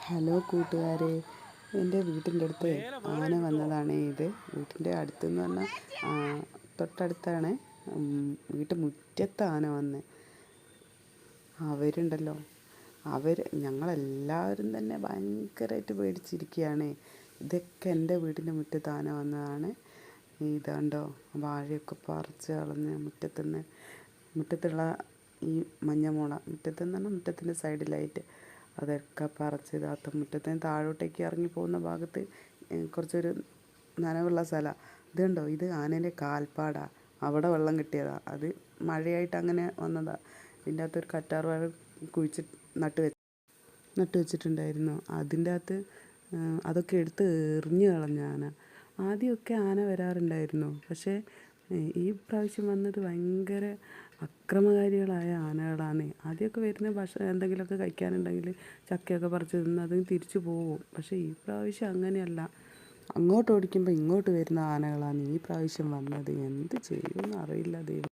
Hello കൂട്ടുകാരെ, എൻ്റെ വീട്ടിൻ്റെ അടുത്ത് ആന വന്നതാണ്. ഇത് വീട്ടിൻ്റെ അടുത്തെന്ന് പറഞ്ഞാൽ തൊട്ടടുത്താണ്. മുറ്റത്ത് ആന വന്ന് അവരുണ്ടല്ലോ, ഞങ്ങളെല്ലാവരും തന്നെ ഭയങ്കരമായിട്ട് പേടിച്ചിരിക്കുകയാണ്. ഇതൊക്കെ എൻ്റെ വീടിൻ്റെ മുറ്റത്ത് ആന വന്നതാണ്. ഇതാണ്ടോ വാഴയൊക്കെ പറിച്ച് കളഞ്ഞ് മുറ്റത്തുള്ള ഈ മഞ്ഞമുള മുറ്റത്തെന്ന് പറഞ്ഞാൽ മുറ്റത്തിൻ്റെ സൈഡിലായിട്ട് അതൊക്കെ പറിച്ച് ഇതാത്ത മുറ്റത്തിന് താഴോട്ടേക്ക് ഇറങ്ങി പോകുന്ന ഭാഗത്ത് കുറച്ചൊരു നനവുള്ള സ്ഥലമാണ്. ഇതുണ്ടോ, ഇത് ആനേൻ്റെ കാൽപ്പാടാണ്. അവിടെ വെള്ളം കിട്ടിയതാണ്. അത് മഴയായിട്ട് അങ്ങനെ വന്നതാണ്. ഇതിൻ്റെ അകത്തൊരു കറ്റാർ വാഴ കുഴിച്ച് നട്ട് വെച്ചിട്ടുണ്ടായിരുന്നു. അതിൻ്റെ അകത്ത് അതൊക്കെ എടുത്ത് എറിഞ്ഞ് കളഞ്ഞ ആന. ആദ്യമൊക്കെ ആന വരാറുണ്ടായിരുന്നു, പക്ഷേ ഈ പ്രാവശ്യം വന്നത് ഭയങ്കര അക്രമകാരികളായ ആനകളാണ്. ആദ്യമൊക്കെ വരുന്ന എന്തെങ്കിലുമൊക്കെ കഴിക്കാനുണ്ടെങ്കിൽ ചക്കയൊക്കെ പറിച്ച് തിന്ന് അത് തിരിച്ചു പോകും. പക്ഷേ ഈ പ്രാവശ്യം അങ്ങനെയല്ല. അങ്ങോട്ട് ഓടിക്കുമ്പോൾ ഇങ്ങോട്ട് വരുന്ന ആനകളാണ് ഈ പ്രാവശ്യം വന്നത്. എന്ത് ചെയ്യുമെന്ന് അറിയില്ല ദൈവം.